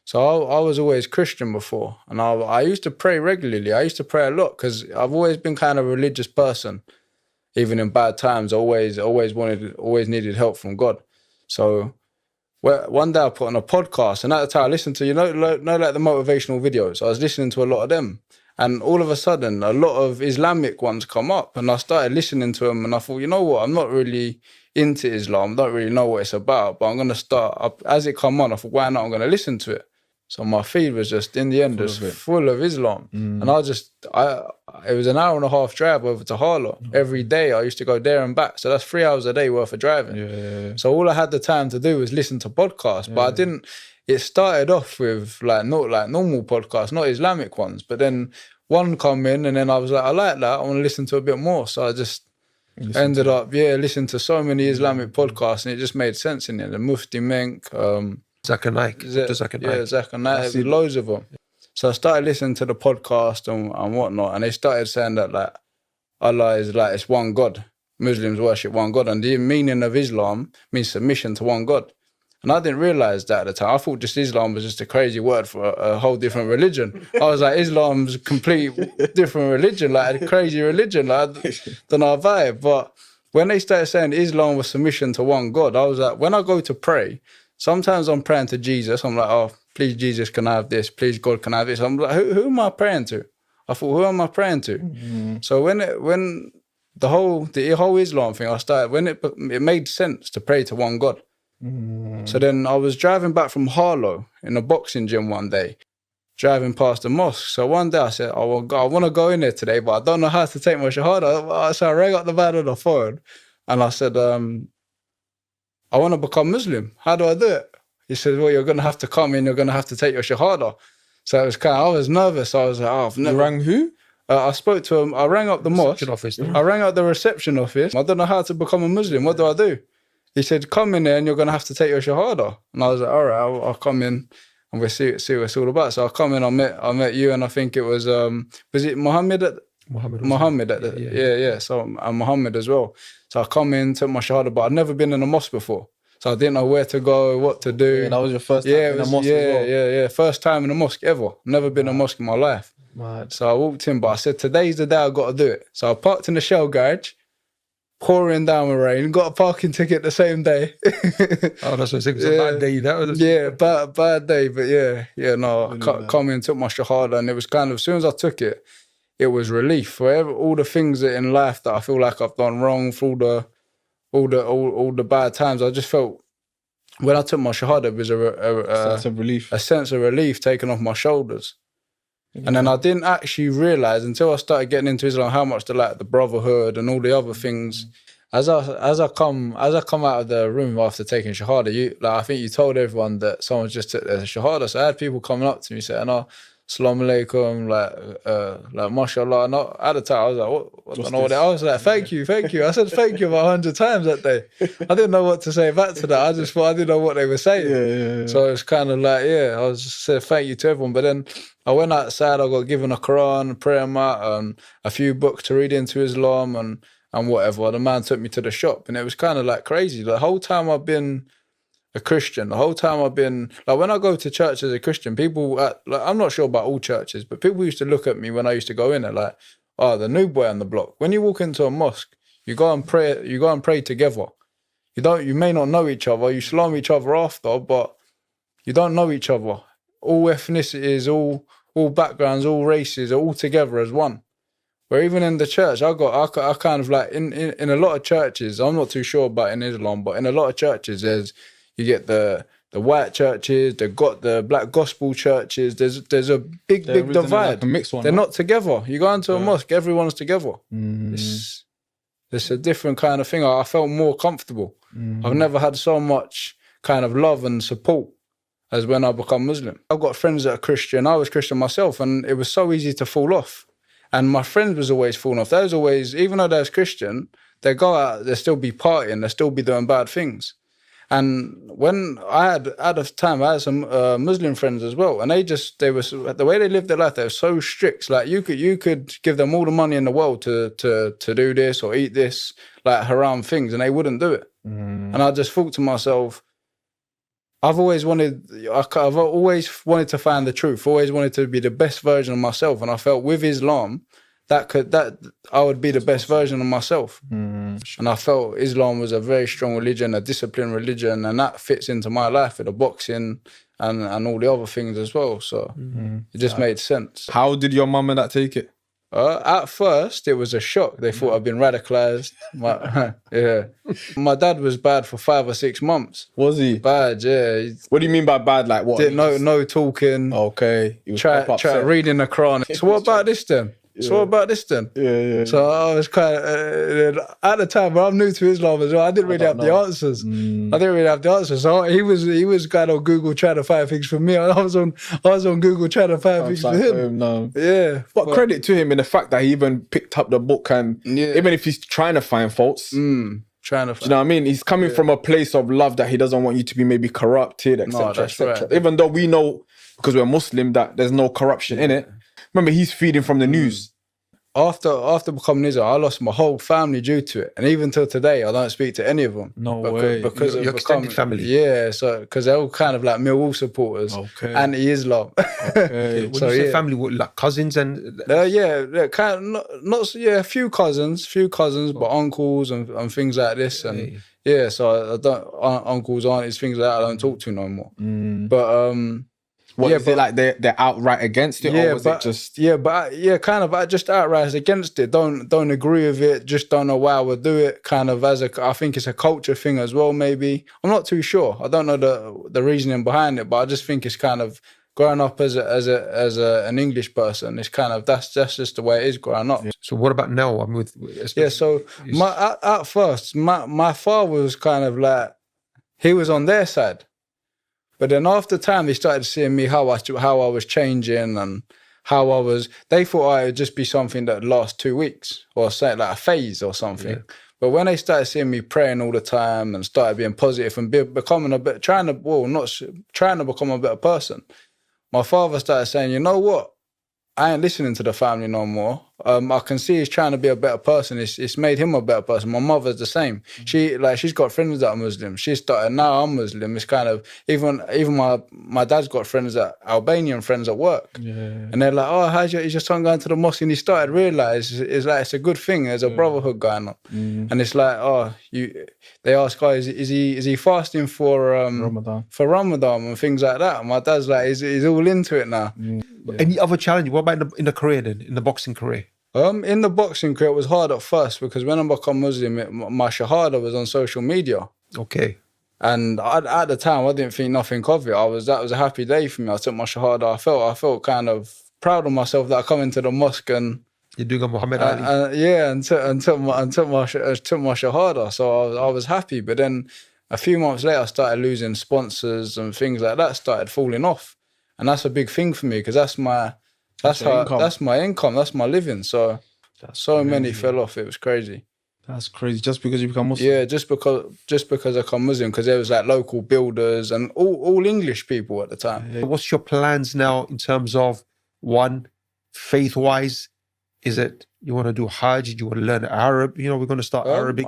So I was always Christian before, and I used to pray regularly. I used to pray a lot because I've always been kind of a religious person. Even in bad times, always needed help from God. So one day I put on a podcast, and at the time I listened to, like the motivational videos. I was listening to a lot of them, and all of a sudden, a lot of Islamic ones come up, and I started listening to them, and I thought, you know what, I'm not really into Islam. I don't really know what it's about, but I'm going to start up as it come on. I thought, why not? I'm going to listen to it. So my feed was just, in the end, full of Islam. And it was an hour and a half drive over to Harlow. Every day I used to go there and back. So that's 3 hours a day worth of driving. Yeah. So all I had the time to do was listen to podcasts. But I didn't, it started off with not like normal podcasts, not Islamic ones. But then one come in and then I was like, I like that. I want to listen to a bit more. So I just ended up listening to so many Islamic podcasts, and it just made sense in it. The Mufti Menk, Zakir Naik. Zakir Naik, loads of them. So I started listening to the podcast and whatnot, and they started saying that like Allah is like, it's one God. Muslims worship one God, and the meaning of Islam means submission to one God. And I didn't realise that at the time. I thought just Islam was just a crazy word for a whole different religion. I was like, Islam's a complete different religion, like a crazy religion. Like, I don't know about it. But when they started saying Islam was submission to one God, I was like, when I go to pray, sometimes I'm praying to Jesus. I'm like, oh, please, Jesus, can I have this? Please, God, can I have this? I'm like, who am I praying to? I thought, who am I praying to? So when the whole Islam thing, I started, when it made sense to pray to one God. So then I was driving back from Harlow in a boxing gym one day, driving past the mosque. So one day I said, I want to go in there today, but I don't know how to take my shahada. So I rang up the man on the phone and I said, I want to become Muslim. How do I do it? He said, well, you're going to have to come in, you're going to have to take your shahada. So it was I was nervous. I was like, oh, I've never... You rang who? I spoke to him. I rang up the mosque. Office. I rang up the reception office. I don't know how to become a Muslim. What do I do? He said, come in there and you're going to have to take your shahada. And I was like, all right, I'll come in and we'll see what it's all about. So I come in, I met you, and I think it was it Muhammad? Muhammad. Yeah. So and Muhammad as well. So I come in, took my shahada, but I'd never been in a mosque before. So I didn't know where to go, what to do. Yeah, that was your first time in a mosque as well? Yeah. First time in a mosque ever. Never been in a mosque in my life. Right. So I walked in, but I said, today's the day I got to do it. So I parked in the Shell garage, pouring down with rain, got a parking ticket the same day. Oh, that's what I said. It was a bad day. That was bad day, but come in, took my shahada, and it was kind of, as soon as I took it, it was relief for all the things that in life that I feel like I've done wrong, for all the bad times. I just felt when I took my shahada, it was a sense of relief taken off my shoulders. And then I didn't actually realise until I started getting into Islam how much the brotherhood and all the other things. As I come out of the room after taking shahada, I think you told everyone that someone just took their shahada. So I had people coming up to me saying, "Oh, Assalamu alaikum," like mashallah. And at the time I was like, what don't know what it is. I was like, thank you. I said thank you about 100 times that day. I didn't know what to say back to that. I just thought I didn't know what they were saying. Yeah. So it's kind of like, I was just saying thank you to everyone. But then I went outside, I got given a Quran, a prayer mat, and a few books to read into Islam and whatever. The man took me to the shop, and it was kind of like crazy. The whole time I've been a Christian, the whole time I've been, like when I go to church as a Christian, people, I'm not sure about all churches, but people used to look at me when I used to go in there like, oh, the new boy on the block. When you walk into a mosque, you go and pray together. You may not know each other, you salam each other after, but you don't know each other. All ethnicities, all backgrounds, all races are all together as one. Where even in the church, I kind of like, in a lot of churches, I'm not too sure about in Islam, but in a lot of churches, you get the white churches, they've got the black gospel churches, there's a big divide. Like a mixed one, They're not together. You go into a mosque, everyone's together. It's a different kind of thing. I felt more comfortable. I've never had so much kind of love and support as when I become Muslim. I've got friends that are Christian. I was Christian myself, and it was so easy to fall off. And my friends was always falling off. They was always, even though they was Christian, they go out, they still be partying, they still be doing bad things. And when I had, at the time, I had some Muslim friends as well, and they were, the way they lived their life, they were so strict. Like you could give them all the money in the world to do this or eat this, like haram things, and they wouldn't do it. And I just thought to myself, I've always wanted to find the truth, always wanted to be the best version of myself. And I felt with Islam, that I would be the best version of myself. And I felt Islam was a very strong religion, a disciplined religion, and that fits into my life with the boxing and all the other things as well. So it just made sense. How did your mum and that take it? At first, it was a shock. They thought I'd been radicalized. My dad was bad for 5 or 6 months. Was he? Bad, yeah. What do you mean by bad? Like what? No talking. Okay. Try reading the Quran. So what about this then? So what about this then? Yeah. So I was kind of, at the time, when I'm new to Islam as well, I didn't really have the answers. So he was kind of Google trying to find things for me. I was on Google trying to find things for him. No. Yeah. But credit to him in the fact that he even picked up the book and even if he's trying to find faults, trying to find. Do you know what I mean? He's coming from a place of love that he doesn't want you to be maybe corrupted, etc. Right. Even though we know, because we're Muslim, that there's no corruption in it. Remember, he's feeding from the news. After becoming Islam, I lost my whole family due to it, and even till today, I don't speak to any of them. No way. Because your extended family. Yeah, so because they're all kind of like Millwall supporters, anti-Islam. Okay. When you say family, what, like cousins and? Kind of not a few cousins, but uncles and things like this, and so I don't uncles, aunties, things like that. I don't talk to no more. But is it like they're outright against it, or was it just kind of just outright against it. Don't agree with it. Just don't know why I would do it. Kind of I think it's a culture thing as well. Maybe I'm not too sure. I don't know the reasoning behind it, but I just think it's kind of growing up as an English person. It's kind of that's just the way it is growing up. So what about now? I'm with So at first, my father was kind of like he was on their side. But then after time, they started seeing me how I was changing and they thought it would just be something that would last 2 weeks or say like a phase or something. Yeah. But when they started seeing me praying all the time and started being positive and becoming trying to become a better person, my father started saying, you know what? I ain't listening to the family no more. I can see he's trying to be a better person. It's made him a better person. My mother's the same. She's got friends that are Muslim. She started, now I'm Muslim. It's kind of, even my dad's got Albanian friends at work. Yeah. And they're like, oh, how's your son going to the mosque? And he started realize it's a good thing. There's a brotherhood going on. And it's like, they ask, is he fasting for Ramadan and things like that? And my dad's like, he's all into it now. Any other challenge? What about in the career then, in the boxing career? In the boxing career, it was hard at first because when I became Muslim, my shahada was on social media. Okay. And at the time, I didn't think nothing of it. That was a happy day for me. I took my shahada. I felt kind of proud of myself that I come into the mosque and you're doing a Muhammad Ali. and took my shahada. So I was happy. But then a few months later, I started losing sponsors and things like that. Started falling off, and that's a big thing for me because that's my income, that's my living. So many fell off. It was crazy. That's crazy. Just because you become Muslim? Yeah, just because I become Muslim, because there was like local builders and all English people at the time. Yeah. What's your plans now in terms of, one, faith-wise? Is it you want to do Hajj? Do you want to learn Arab? We're going to start Arabic.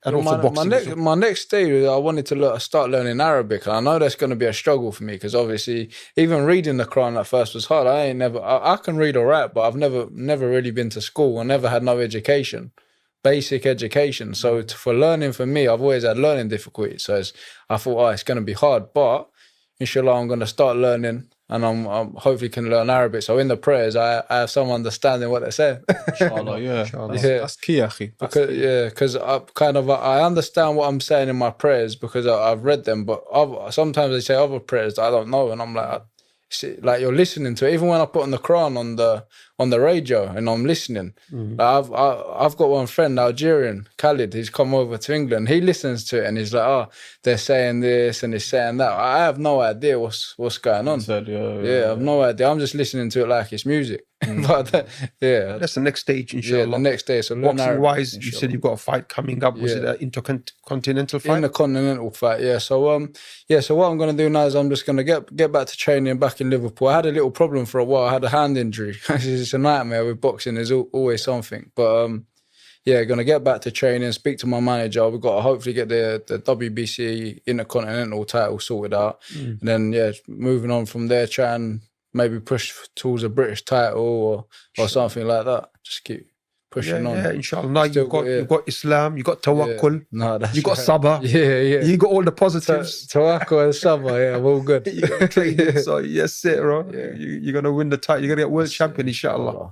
And also boxing. My next stage, I wanted to start learning Arabic. And I know that's going to be a struggle for me because obviously even reading the Quran at first was hard. I can read all right, but I've never really been to school. I never had no education, basic education. So for learning for me, I've always had learning difficulties. So I thought, it's going to be hard. But inshallah, I'm going to start learning. And I'm hopefully can learn Arabic. So in the prayers, I have some understanding what they say. Inshallah, yeah. That's key, akhi. Because I understand what I'm saying in my prayers because I've read them. But sometimes they say other prayers that I don't know, and I'm like you're listening to it. Even when I put on the Quran on the radio and I'm listening, like I've got one friend, Algerian, Khalid. He's come over to England. He listens to it and he's like, they're saying this and he's saying that. I have no idea what's going on. I have no idea. I'm just listening to it like it's music. But that's the next stage, inshallah. Yeah, the next day. So boxing wise, you said you've got a fight coming up. Was it an intercontinental fight? Intercontinental fight, yeah. So what I'm going to do now is I'm just going to get back to training back in Liverpool. I had a little problem for a while. I had a hand injury. It's a nightmare with boxing. There's always something. But gonna get back to training, speak to my manager. We've got to hopefully get the WBC Intercontinental title sorted out. And then, moving on from there, try and maybe push towards a British title or something like that. Just keep pushing on. Yeah, inshallah. Now you've got Islam, you got Tawakkul, you got Sabah. Yeah. You got all the positives. Tawakkul and Sabah, we're all good. You got training, so yes, it, bro. You're gonna win the title. You're gonna get world champion, inshallah.